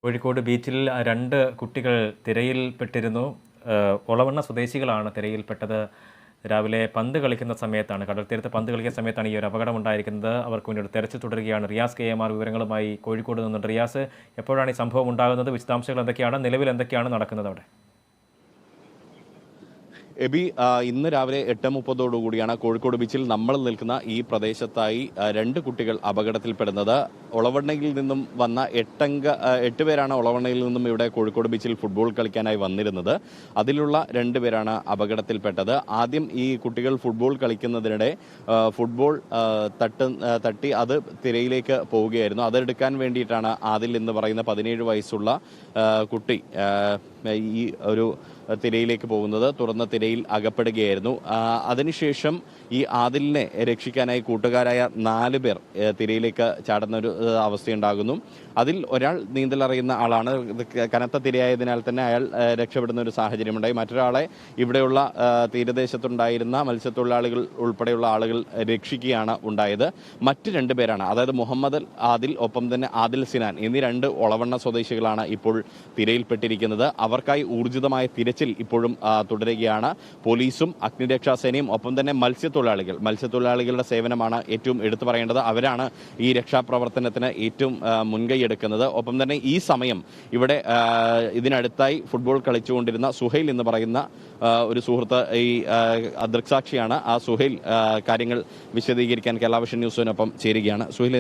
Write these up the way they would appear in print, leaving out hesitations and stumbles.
കോഴിക്കോട് ബീച്ചിൽ 2 കുട്ടികൾ തിരയിൽപ്പെട്ടിരുന്നു. ഒളവണ്ണ സ്വദേശികളാണ് തിരയിൽപ്പെട്ടത്. രാവിലെ പന്ത് കളിക്കുന്ന സമയത്താണ്, കടൽത്തീരത്ത് പന്ത് കളിക്കുന്ന സമയത്താണ് ഈ ഒരു അപകടമുണ്ടായിരിക്കുന്നത്. അവർക്ക് വേണ്ടി ഒരു തെരച്ചിൽ തുടരുകയാണ്. റിയാസ് KM വിവരങ്ങളുമായി കോഴിക്കോട് നിന്നുണ്ട്. റിയാസ്, എപ്പോഴാണ് ഈ സംഭവം ഉണ്ടാകുന്നത്? വിശദാംശങ്ങൾ എന്തൊക്കെയാണ്? നിലവിൽ എന്തൊക്കെയാണ് നടക്കുന്നത് അവിടെ? എബി, ഇന്ന് രാവിലെ 8:30 കോഴിക്കോട് ബീച്ചിൽ നമ്മൾ നിൽക്കുന്ന ഈ പ്രദേശത്തായി 2 കുട്ടികൾ അപകടത്തിൽപ്പെടുന്നത്. ഒളവണ്ണയിൽ നിന്നും വന്ന 8 പേരാണ് ഒളവണ്ണയിൽ നിന്നും ഇവിടെ കോഴിക്കോട് ബീച്ചിൽ ഫുട്ബോൾ കളിക്കാനായി വന്നിരുന്നത്. അതിലുള്ള 2 പേരാണ് അപകടത്തിൽപ്പെട്ടത്. ആദ്യം ഈ കുട്ടികൾ ഫുട്ബോൾ കളിക്കുന്നതിനിടെ ഫുട്ബോൾ തട്ടി അത് തിരയിലേക്ക് പോവുകയായിരുന്നു. അതെടുക്കാൻ വേണ്ടിയിട്ടാണ് ആദിൽ എന്ന് പറയുന്ന 17 വയസ്സുള്ള കുട്ടി ഈ ഒരു തിരയിലേക്ക് പോകുന്നത്. തുറന്ന തിരയിൽ അകപ്പെടുകയായിരുന്നു. അതിനുശേഷം ഈ ആദിലിനെ രക്ഷിക്കാനായി കൂട്ടുകാരായ 4 പേർ തിരയിലേക്ക് ചാടുന്ന ഒരു അവസ്ഥയുണ്ടാകുന്നു. അതിൽ ഒരാൾ നീന്തലറിയുന്ന ആളാണ്. കനത്ത തിരയായതിനാൽ തന്നെ അയാൾ രക്ഷപ്പെടുന്ന ഒരു സാഹചര്യമുണ്ടായി. മറ്റൊരാളെ ഇവിടെയുള്ള തീരദേശത്തുണ്ടായിരുന്ന മത്സ്യത്തൊഴിലാളികൾ ഉൾപ്പെടെയുള്ള ആളുകൾ രക്ഷിക്കുകയാണ് ഉണ്ടായത്. മറ്റ് 2 പേരാണ്, അതായത് മുഹമ്മദ് ആദിൽ, ഒപ്പം തന്നെ ആദിൽ സിനാൻ എന്നീ 2 ഒളവണ്ണ സ്വദേശികളാണ് ഇപ്പോൾ തിരയിൽപ്പെട്ടിരിക്കുന്നത്. അവർക്കായി ഊർജിതമായ തിരച്ചിൽ ഇപ്പോഴും തുടരുകയാണ്. പോലീസും അഗ്നിരക്ഷാസേനയും ഒപ്പം തന്നെ മത്സ്യത്തൊഴിലാളികളുടെ സേവനമാണ് ഏറ്റവും എടുത്തു പറയേണ്ടത്. അവരാണ് ഈ രക്ഷാപ്രവർത്തനത്തിന് ഏറ്റവും മുൻകൈ എടുക്കുന്നത്. ഒപ്പം തന്നെ ഈ സമയം ഇവിടെ ഇതിനടുത്തായി ഫുട്ബോൾ കളിച്ചുകൊണ്ടിരുന്ന സുഹൈൽ എന്ന് പറയുന്ന ഒരു സുഹൃത്ത് ഈ ദൃക്സാക്ഷിയാണ്. ആ സുഹൈൽ കാര്യങ്ങൾ വിശദീകരിക്കാൻ കേരള വിഷൻ ന്യൂസിനൊപ്പം ചേരുകയാണ്. സുഹൈൽ,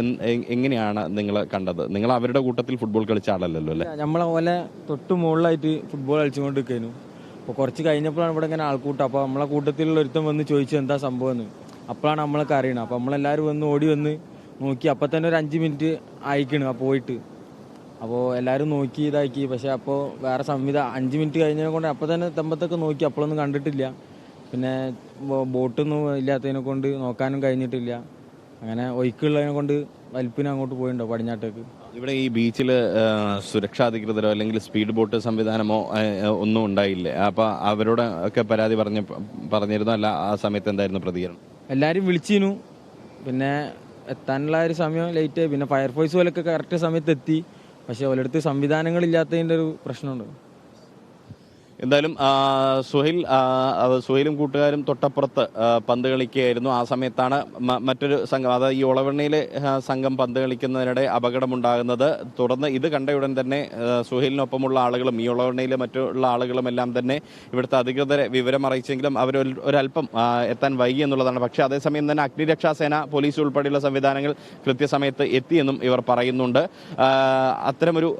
എങ്ങനെയാണ് നിങ്ങൾ കണ്ടത്? നിങ്ങൾ അവരുടെ കൂട്ടത്തിൽ ഫുട്ബോൾ കളിച്ച ആളല്ലല്ലോ അല്ലേ? നമ്മളെ പോലെ തൊട്ട് മുകളിലായിട്ട് ഫുട്ബോൾ കളിച്ചുകൊണ്ടിരിക്കുന്നു. അപ്പോൾ കുറച്ച് കഴിഞ്ഞപ്പോഴാണ് ഇവിടെ ഇങ്ങനെ ആൾക്കൂട്ടം. അപ്പോൾ നമ്മളെ കൂട്ടത്തിലുള്ള ഒരുത്തം വന്ന് ചോദിച്ചു എന്താ സംഭവം എന്ന്. അപ്പോഴാണ് നമ്മളൊക്കെ അറിയണം. അപ്പോൾ നമ്മളെല്ലാവരും വന്ന് ഓടി വന്ന് നോക്കി. അപ്പം തന്നെ ഒരു 5 മിനിറ്റ് അയക്കണ് ആ പോയിട്ട്. അപ്പോൾ എല്ലാവരും നോക്കി ഇതാക്കി. പക്ഷേ അപ്പോൾ വേറെ 5 മിനിറ്റ് കഴിഞ്ഞതിനെ കൊണ്ട് അപ്പം തന്നെ തമ്പത്തൊക്കെ നോക്കി. അപ്പോഴൊന്നും കണ്ടിട്ടില്ല. പിന്നെ ബോട്ടൊന്നും ഇല്ലാത്തതിനെ കൊണ്ട് നോക്കാനും കഴിഞ്ഞിട്ടില്ല. അങ്ങനെ ഒഴുക്കുള്ളതിനെ കൊണ്ട് വലിപ്പിന് അങ്ങോട്ട് പോയിട്ടുണ്ടോ പടിഞ്ഞാട്ടേക്ക്. ഇവിടെ ഈ ബീച്ചിൽ സുരക്ഷാ അധികൃതരോ അല്ലെങ്കിൽ സ്പീഡ് ബോട്ട് സംവിധാനമോ ഒന്നും ഉണ്ടായില്ലേ? അപ്പോൾ അവരോട് ഒക്കെ പരാതി പറഞ്ഞിരുന്നു അല്ല? ആ സമയത്ത് എന്തായിരുന്നു പ്രതികരണം? എല്ലാവരും വിളിച്ചിരുന്നു. പിന്നെ എത്താനുള്ള ഒരു സമയം ലേറ്റായി. പിന്നെ ഫയർഫോഴ്സ് പോലൊക്കെ കറക്റ്റ് സമയത്ത് എത്തി. പക്ഷേ ഓരോരുത്തർ സംവിധാനങ്ങളില്ലാത്തതിൻ്റെ ഒരു പ്രശ്നമുണ്ട്. എന്തായാലും സുഹൈലും കൂട്ടുകാരും തൊട്ടപ്പുറത്ത് പന്ത് കളിക്കുകയായിരുന്നു. ആ സമയത്താണ് മറ്റൊരു സംഘം, അതായത് ഈ ഒളവണ്ണയിലെ സംഘം പന്ത് കളിക്കുന്നതിനിടെ അപകടമുണ്ടാകുന്നത്. തുടർന്ന് ഇത് കണ്ടയുടൻ തന്നെ സുഹൈലിനൊപ്പമുള്ള ആളുകളും ഈ ഒളവണ്ണയിലെ മറ്റുള്ള ആളുകളും എല്ലാം തന്നെ ഇവിടുത്തെ അധികൃതരെ വിവരം അറിയിച്ചെങ്കിലും അവർ ഒരല്പം എത്താൻ വൈകി എന്നുള്ളതാണ്. പക്ഷേ അതേസമയം തന്നെ അഗ്നിരക്ഷാസേന, പോലീസ് ഉൾപ്പെടെയുള്ള സംവിധാനങ്ങൾ കൃത്യസമയത്ത് എത്തിയെന്നും ഇവർ പറയുന്നുണ്ട്. അത്തരമൊരു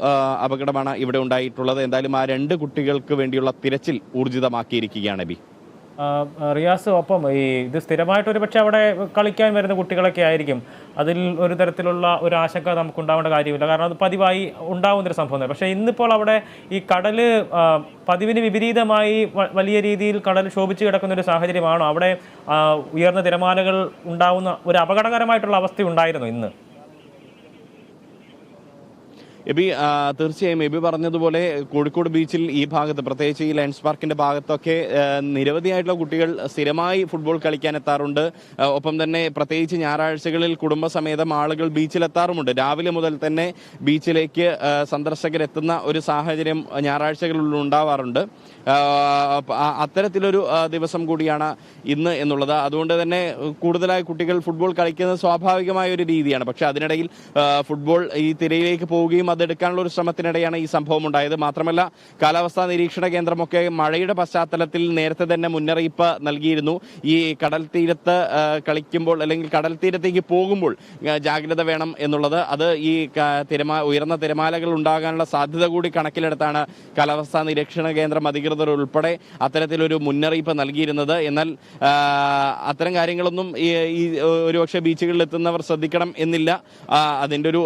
അപകടമാണ് ഇവിടെ ഉണ്ടായിട്ടുള്ളത്. എന്തായാലും ആ 2 കുട്ടികൾക്ക് വേണ്ടിയുള്ള തിരച്ചിൽ ഊർജിതമാക്കിയിരിക്കുകയാണ്. ബി റിയാസ്, ഒപ്പം ഇത് സ്ഥിരമായിട്ടൊരു പക്ഷേ അവിടെ കളിക്കാൻ വരുന്ന കുട്ടികളൊക്കെ ആയിരിക്കും. അതിൽ ഒരു തരത്തിലുള്ള ഒരു ആശങ്ക നമുക്ക് ഉണ്ടാവേണ്ട കാര്യമില്ല. കാരണം അത് പതിവായി ഉണ്ടാകുന്നൊരു സംഭവം. പക്ഷേ ഇന്നിപ്പോൾ അവിടെ ഈ കടൽ പതിവിന് വിപരീതമായി വലിയ രീതിയിൽ കടൽ ശോഭിച്ച് കിടക്കുന്ന ഒരു സാഹചര്യമാണോ? അവിടെ ഉയർന്ന തിരമാലകൾ ഉണ്ടാകുന്ന ഒരു അപകടകരമായിട്ടുള്ള അവസ്ഥ ഉണ്ടായിരുന്നു ഇന്ന്? എബി, തീർച്ചയായും എബി പറഞ്ഞതുപോലെ കോഴിക്കോട് ബീച്ചിൽ ഈ ഭാഗത്ത്, പ്രത്യേകിച്ച് ഈ ലയൺസ് പാർക്കിന്റെ ഭാഗത്തൊക്കെ നിരവധിയായിട്ടുള്ള കുട്ടികൾ സ്ഥിരമായി ഫുട്ബോൾ കളിക്കാൻ എത്താറുണ്ട്. ഒപ്പം തന്നെ പ്രത്യേകിച്ച് ഞായറാഴ്ചകളിൽ കുടുംബസമേതം ആളുകൾ ബീച്ചിലെത്താറുമുണ്ട്. രാവിലെ മുതൽ തന്നെ ബീച്ചിലേക്ക് സന്ദർശകരെത്തുന്ന ഒരു സാഹചര്യം ഞായറാഴ്ചകളിൽ ഉണ്ടാവാറുണ്ട്. അത്തരത്തിലൊരു ദിവസം കൂടിയാണ് ഇന്ന് എന്നുള്ളത്. അതുകൊണ്ട് തന്നെ കൂടുതലായി കുട്ടികൾ ഫുട്ബോൾ കളിക്കുന്നത് സ്വാഭാവികമായ ഒരു രീതിയാണ്. പക്ഷേ അതിനിടയിൽ ഫുട്ബോൾ ഈ തിരയിലേക്ക് പോവുകയും അതെടുക്കാനുള്ള ഒരു ശ്രമത്തിനിടെയാണ് ഈ സംഭവം ഉണ്ടായത്. മാത്രമല്ല, കാലാവസ്ഥാ നിരീക്ഷണ കേന്ദ്രമൊക്കെ മഴയുടെ പശ്ചാത്തലത്തിൽ നേരത്തെ തന്നെ മുന്നറിയിപ്പ് നൽകിയിരുന്നു. ഈ കടൽ തീരത്ത് കളിക്കുമ്പോൾ അല്ലെങ്കിൽ കടൽ തീരത്തേക്ക് പോകുമ്പോൾ ജാഗ്രത വേണം എന്നുള്ളത്. അത് ഈ ഉയർന്ന തിരമാലകൾ ഉണ്ടാകാനുള്ള സാധ്യത കൂടി കണക്കിലെടുത്താണ് കാലാവസ്ഥാ നിരീക്ഷണ കേന്ദ്രം അധികൃതർ ഉൾപ്പെടെ അത്തരത്തിലൊരു മുന്നറിയിപ്പ് നൽകിയിരുന്നത്. എന്നാൽ അത്തരം കാര്യങ്ങളൊന്നും ഈ ഒരുപക്ഷെ ബീച്ചുകളിൽ എത്തുന്നവർ ശ്രദ്ധിക്കണം എന്നില്ല. അതിൻ്റെ ഒരു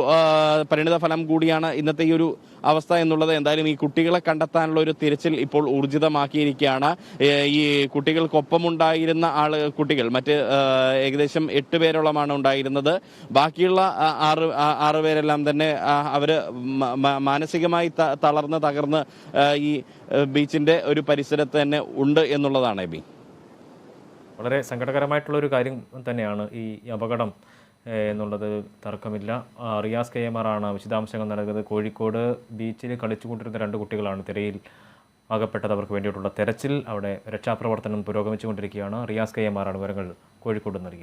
പരിണിത ഫലം കൂടിയാണ് ഇന്നത്തെ ഈ ഒരു അവസ്ഥ എന്നുള്ളത്. എന്തായാലും ഈ കുട്ടികളെ കണ്ടെത്താനുള്ള ഒരു തിരച്ചിൽ ഇപ്പോൾ ഊർജിതമാക്കിയിരിക്കുകയാണ്. ഈ കുട്ടികൾക്കൊപ്പമുണ്ടായിരുന്ന കുട്ടികൾ മറ്റ് ഏകദേശം 8 പേരോളമാണ് ഉണ്ടായിരുന്നത്. ബാക്കിയുള്ള 6 പേരെല്ലാം തന്നെ അവർ മാനസികമായി തകർന്ന് ഈ ബീച്ചിന്റെ ഒരു പരിസരത്ത് തന്നെ ഉണ്ട് എന്നുള്ളതാണ്. വളരെ സങ്കടകരമായിട്ടുള്ളൊരു കാര്യം തന്നെയാണ് ഈ അപകടം. എന്നുള്ളത് തർക്കമില്ല. റിയാസ് KMR ആണ് വിശദാംശങ്ങൾ നൽകുന്നത്. കോഴിക്കോട് ബീച്ചിൽ കളിച്ചുകൊണ്ടിരുന്ന 2 കുട്ടികളാണ് തിരയിൽ അകപ്പെട്ടത്. അവർക്ക് വേണ്ടിയിട്ടുള്ള തെരച്ചിൽ അവിടെ രക്ഷാപ്രവർത്തനം പുരോഗമിച്ചുകൊണ്ടിരിക്കുകയാണ്. റിയാസ് KMR ആണ് വിവരങ്ങൾ കോഴിക്കോട് നൽകി.